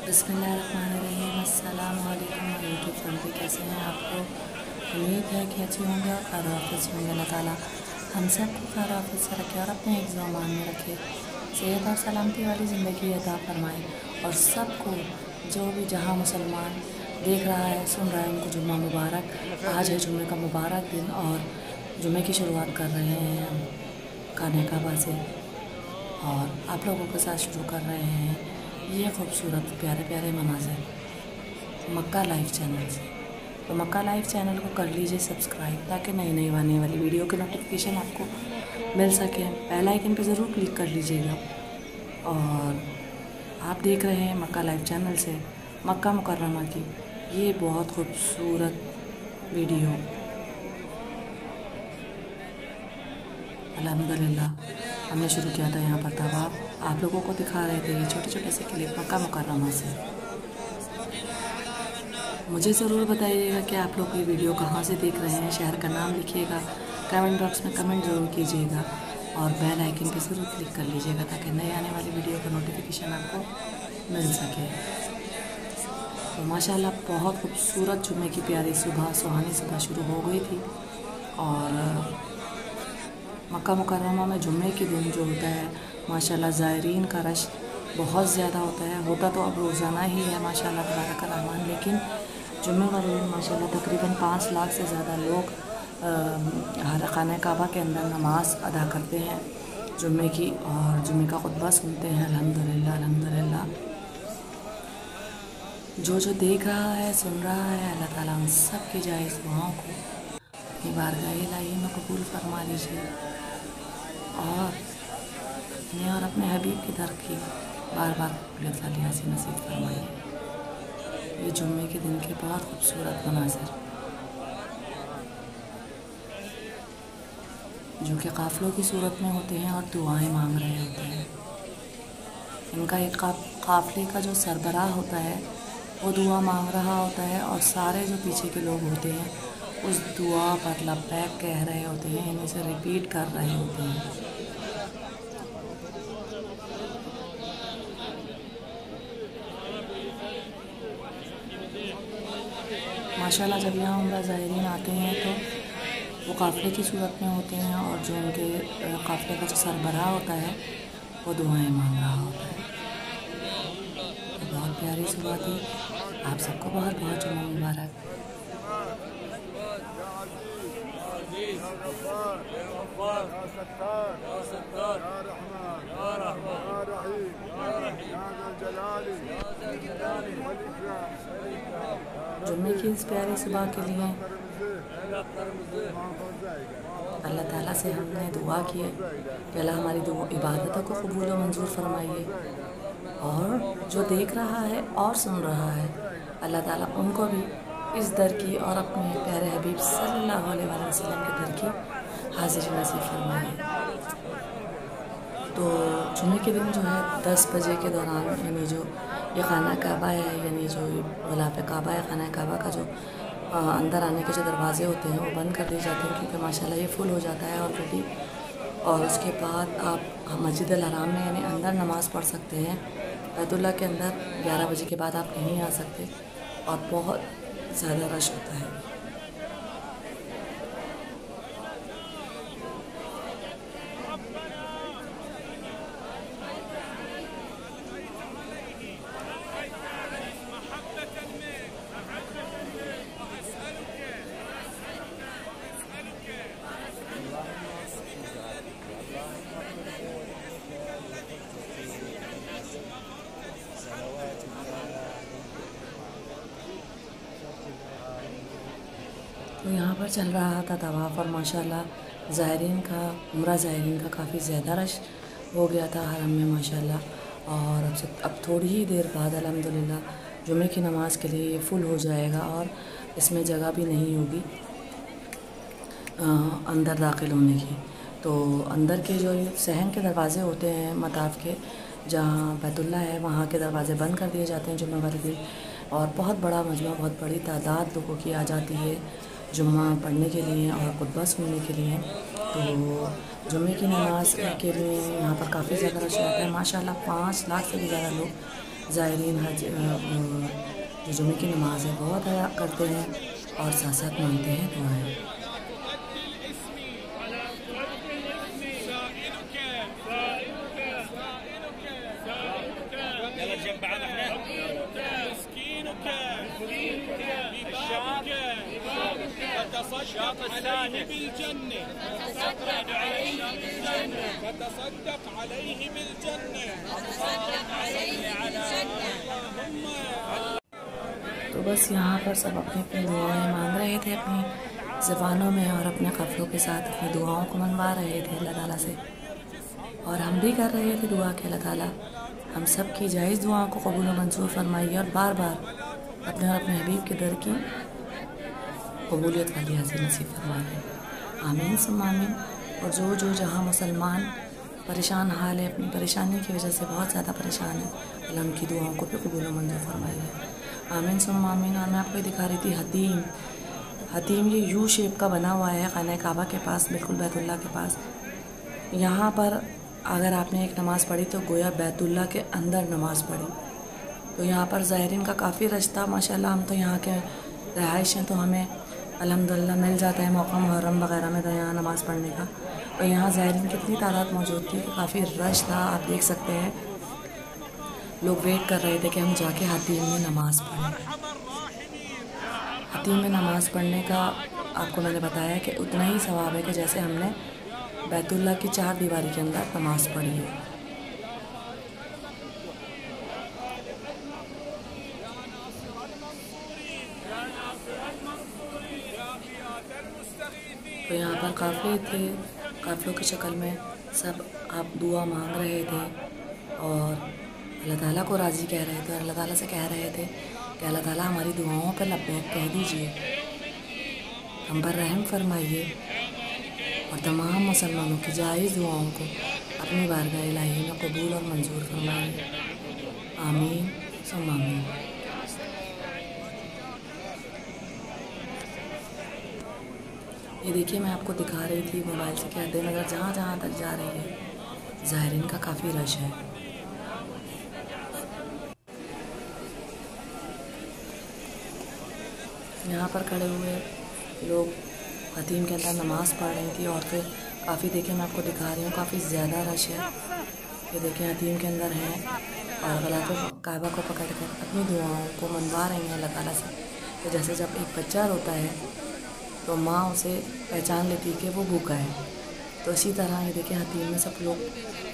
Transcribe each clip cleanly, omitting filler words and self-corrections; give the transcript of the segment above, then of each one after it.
बिस्मिल्लाहिर्रहमानिर्रहीम। अस्सलाम वालेकुम यूट्यूब फैमिली, कैसे हैं आप लोग? उम्मीद है कि अच्छे होंगे और खैर हाफिज़ में अल्लाह ताला हम सबको खैर हाफिज़ से रखे और अपने हिफ्ज़ व अमान में रखे, सेहत और सलामती वाली ज़िंदगी अता फरमाए। और सबको जो भी जहाँ मुसलमान देख रहा है सुन रहा है उनको जुम्मा मुबारक। आज है जुम्मे का मुबारक दिन और जुम्मे की शुरुआत कर रहे हैं हम खाने काबा से और आप लोगों के साथ शुरू कर रहे हैं ये खूबसूरत प्यारे प्यारे मनाज़िर मक्का लाइव चैनल से। तो मक्का लाइव चैनल को कर लीजिए सब्सक्राइब ताकि नई नई आने वाली वीडियो की नोटिफिकेशन आपको मिल सके। बेल आइकन पे ज़रूर क्लिक कर लीजिएगा। और आप देख रहे हैं मक्का लाइव चैनल से मक्का मुकर्रमा की ये बहुत खूबसूरत वीडियो। अल्हम्दुलिल्लाह हमने शुरू किया था यहाँ पर तवाफ, आप लोगों को दिखा रहे थे ये छोटे छोटे से क्लिप मक्का मुकर्रमा से। मुझे ज़रूर बताइएगा कि आप लोग ये वीडियो कहाँ से देख रहे हैं, शहर का नाम लिखिएगा, कमेंट बॉक्स में कमेंट ज़रूर कीजिएगा और बेल आइकन पे ज़रूर क्लिक कर लीजिएगा ताकि नई आने वाली वीडियो का नोटिफिकेशन आपको मिल सके। तो माशाल्लाह बहुत खूबसूरत जुम्मे की प्यारी सुबह सुहानी सुबह शुरू हो गई थी। और मक्का मुकर्रमा में जुम्मे के दिन जो होता है माशाल्लाह ज़ायरीन का रश बहुत ज़्यादा होता तो अब रोज़ाना ही है माशाल्लाह तबारक रहमान। लेकिन जुम्मे वाले दिन माशाल्लाह तकरीबन 5 लाख से ज़्यादा लोग खाना काबा के अंदर नमाज अदा करते हैं जुम्मे की और जुम्मे का खुतबा सुनते हैं। अल्हम्दुलिल्लाह अल्हम्दुलिल्लाह। जो देख रहा है सुन रहा है अल्लाह ताला उन सब की जायज़ दुआओं को अपनी बारगाह इलाही में कबूल फरमा लीजिए और अपने और अपने हबीब की दर की बार बार कबूलियत वाली हासिल नसीब फरमाइए। ये जुम्मे के दिन के बहुत खूबसूरत मनाज़िर जो कि काफ़िलों की सूरत में होते हैं और दुआएं मांग रहे होते हैं। इनका एक काफ़िले का जो सरबराह होता है वो दुआ मांग रहा होता है और सारे जो पीछे के लोग होते हैं उस दुआ पर लब्बैक कह रहे होते हैं, इन्हें से रिपीट कर रहे होते हैं। माशाल्लाह जब यहाँ उम्रा ज़ायरीन आते हैं तो वो काफ़िले की सूरत में होते हैं और जो उनके काफ़िले का जो सरबराह होता है वो दुआएं मांग रहा होता है। तो बहुत प्यारी सुबह थी, आप सबको बहुत बहुत जुम्मा मुबारक। जुम्मे की इस प्यारी सुबह के लिए अल्लाह ताला से हमने दुआ की है कि अल्लाह हमारी इबादतों को कबूल व मंजूर फरमाइए और जो देख रहा है और सुन रहा है अल्लाह ताला उनको भी इस दर की और अपने प्यारे हबीब सल्लल्लाहु अलैहि वसल्लम के दर की हाजिरी नसीब फरमाइए। तो जुम्मे के दिन जो है 10 बजे के दौरान यानी जो ये खाना काबा है यानी जो ग़िलाफ़ काबा है खाना काबा का जो अंदर आने के जो दरवाज़े होते हैं वो बंद कर दिए जाते हैं क्योंकि माशाल्लाह ये फुल हो जाता है ऑलरेडी। और उसके बाद आप मस्जिद अल हराम में यानी अंदर नमाज़ पढ़ सकते हैं। बैतुल्लाह के अंदर 11 बजे के बाद आप नहीं आ सकते और बहुत ज़्यादा रश होता है। तो यहाँ पर चल रहा था तवाफ़ और माशाल्लाह ज़ायरीन का उम्रा ज़ायरीन का काफ़ी ज़्यादा रश हो गया था हरम में माशाल्लाह। और अब थोड़ी ही देर बाद अल्हम्दुलिल्लाह जुम्मे की नमाज़ के लिए ये फुल हो जाएगा और इसमें जगह भी नहीं होगी अंदर दाखिल होने की। तो अंदर के जो सहन के दरवाज़े होते हैं मताफ़ के जहाँ बैतुल्लाह है वहाँ के दरवाज़े बंद कर दिए जाते हैं जुम्मे वाले दिन और बहुत बड़ा मजमा बहुत बड़ी तादाद लोगों की आ जाती है जुम्मा पढ़ने के लिए और खुतबा सुनने के लिए। तो जुम्मे की नमाज़ के लिए यहाँ पर काफ़ी ज़्यादा रश रहता है। माशाल्लाह 5 लाख से भी ज़्यादा लोग ज़ायरीन हज जो जुमे की नमाज़ है बहुत अदा करते हैं और साथ साथ मांगते हैं दुआएं। तो बस यहाँ पर सब अपनी अपनी दुआएं मांग रहे थे अपनी ज़बानों में और अपने कफ़लों के साथ अपनी दुआओं को मनवा रहे थे अल्लाह ताला से। और हम भी कर रहे थे दुआ के अल्लाह ताला हम सब की जायज़ दुआओं को कबूल और मंजूर फरमाइए और बार बार अपने और अपने हबीब के दर की कबूलियत वाली हाजिर नसीब फरमाइए। आमीन सुम्मा आमीन। और जो जहाँ मुसलमान परेशान हाल है, अपनी परेशानी की वजह से बहुत ज़्यादा परेशान है, अल्लाह उनकी दुआओं को भी कबूल और मंजूर फरमाइए। आमीन सुम्मा आमीन। और मैं आपको दिखा रही थी हतीम ये यू शेप का बना हुआ है खाना काबा के पास, बिल्कुल बैतुल्लाह के पास। यहाँ पर अगर आपने एक नमाज़ पढ़ी तो गोया बैतुल्लाह के अंदर नमाज़ पढ़ी। तो यहाँ पर ज़ायरीन का काफ़ी रश था माशाल्लाह। हम तो यहाँ के रहाइश हैं तो हमें अल्हम्दुलिल्लाह मिल जाता है मौका मुहर्रम वगैरह में तो यहाँ नमाज़ पढ़ने का। और यहाँ ज़ायरीन कितनी तादाद मौजूद थी, काफ़ी रश था, आप देख सकते हैं। लोग वेट कर रहे थे कि हम जाके हतीम में नमाज़ पढ़ें। हतीम में नमाज़ पढ़ने का आपको मैंने बताया कि उतना ही सवाब है कि जैसे हमने बैतुल्लाह की 4 दीवारी के अंदर नमाज़ पढ़ी है। तो यहाँ पर काफ़िले थे, काफ़िलों की शक्ल में सब आप दुआ मांग रहे थे और अल्लाह ताला को राज़ी कह रहे थे और अल्लाह ताला से कह रहे थे कि अल्लाह ताला हमारी दुआओं पर लब्बैक कह दीजिए, हम पर रहम फरमाइए और तमाम मुसलमानों की जायज़ दुआओं को अपनी बारगाह इलाही में कबूल और मंजूर फरमाइए। आमीन सुम्मा आमीन। ये देखिए मैं आपको दिखा रही थी मोबाइल से कि हद नज़र जहाँ जहाँ तक जा रही है ज़ायरीन का काफ़ी रश है। यहाँ पर खड़े हुए लोग हतीम के अंदर नमाज़ पढ़ रही थी औरतें काफ़ी। देखिए मैं आपको दिखा रही हूँ काफ़ी ज़्यादा रश है। ये देखिए हतीम के अंदर हैं और गलाफ़े काबा को पकड़ कर अपनी दुआओं को मनवा रही हैं अल्लाह ताला से। तो जैसे जब एक बच्चा रोता है तो माँ उसे पहचान लेती है कि वो भूखा है, तो इसी तरह ये देखिए हतीम में सब लोग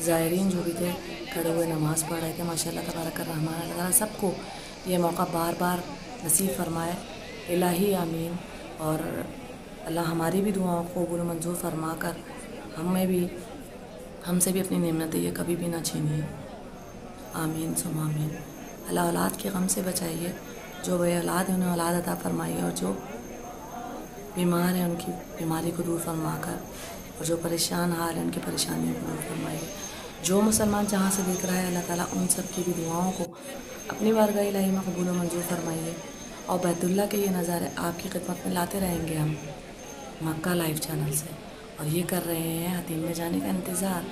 ज़ायरीन जो भी थे खड़े हुए नमाज़ पढ़ रहे थे। माशाल्लाह तबारक रहमान। अल्लाह ताला सबको ये मौका बार बार नसीब फरमाए इलाही आमीन। और अल्लाह हमारी भी दुआओं को कबूल मंजूर फरमा कर हमसे भी अपनी नेमत ये कभी भी ना छीनिए। आमीन सुम्मा आमीन। अल्लाह औलाद के गम से बचाइए, जो बे औलाद है उन्हें औलाद अता फरमाइए और जो बीमार हैं उनकी बीमारी को दूर फरमा कर और जो परेशान हाल है उनकी परेशानियों को दूर फरमाइए। जो मुसलमान जहाँ से देख रहा है अल्लाह ताला उन सब की भी दुआओं को अपनी बारगाह इलाही में कबूल मंजूर फरमाइए। और बैतुल्लाह के ये नज़ारे आपकी खिदमत में लाते रहेंगे हम मक्का लाइव चैनल से। और ये कर रहे हैं हतीम में जाने का इंतज़ार।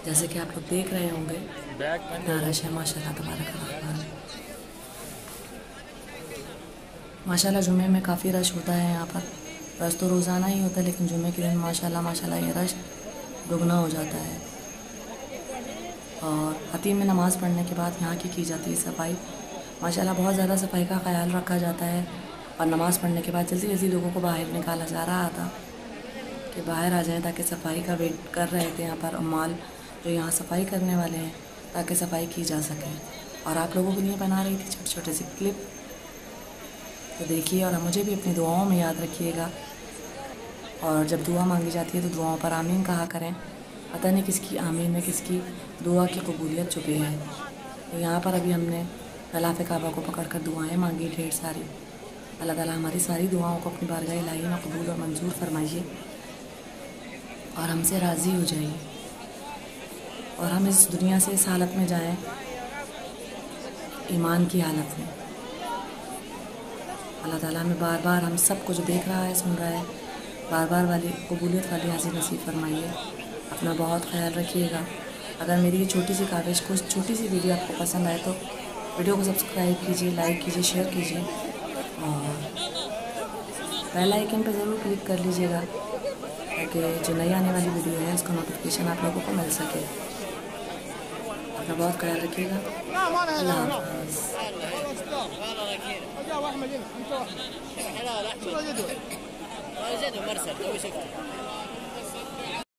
जैसे कि आप लोग देख रहे होंगे कितना रश है माशाल्लाह तबारक रहमान। माशाल्लाह जुमे में काफ़ी रश होता है यहाँ पर। रश तो रोज़ाना ही होता है लेकिन जुमे के दिन माशाल्लाह ये रश दुगना हो जाता है। और हतीम में नमाज़ पढ़ने के बाद यहाँ की जाती है सफाई। माशाल्लाह बहुत ज़्यादा सफाई का ख्याल रखा जाता है। और नमाज़ पढ़ने के बाद जल्दी जल्दी लोगों को बाहर निकाला जा रहा था कि बाहर आ जाएं, ताकि सफाई का वेट कर रहे थे यहाँ पर अम्माल जो यहाँ सफाई करने वाले हैं, ताकि सफाई की जा सके। और आप लोगों के लिए बना रही थी छोटे छोटे से क्लिप, तो देखिए और मुझे भी अपनी दुआओं में याद रखिएगा। और जब दुआ मांगी जाती है तो दुआओं पर आमीन कहा करें। पता नहीं किसकी आमीन में किसकी दुआ की कबूलियत छुपी है। तो यहाँ पर अभी हमने गलाफ़े काबा को पकड़कर दुआएं मांगी ढेर सारी। अल्लाह ताला हमारी सारी दुआओं को अपनी बारगाह इलाही में कबूल और मंजूर फरमाइए और हमसे राज़ी हो जाइए और हम इस दुनिया से इस हालत में जाएं, ईमान की हालत में। अल्लाह ताला हमें बार बार हम सब को जो देख रहा है सुन रहा है बार बार वाली कबूलियत वाली हाजिर नसीब फरमाइए। अपना बहुत ख्याल रखिएगा अगर मेरी ये छोटी सी कागज़ को छोटी सी वीडियो आपको पसंद आए तो वीडियो को सब्सक्राइब कीजिए, लाइक कीजिए, शेयर कीजिए और बेल आइकन पर ज़रूर क्लिक कर लीजिएगा ताकि जो नई आने वाली वीडियो है उसका नोटिफिकेशन आप लोगों को मिल सके। अपना बहुत ख्याल रखिएगा। अल्लाह हाफ़िज़।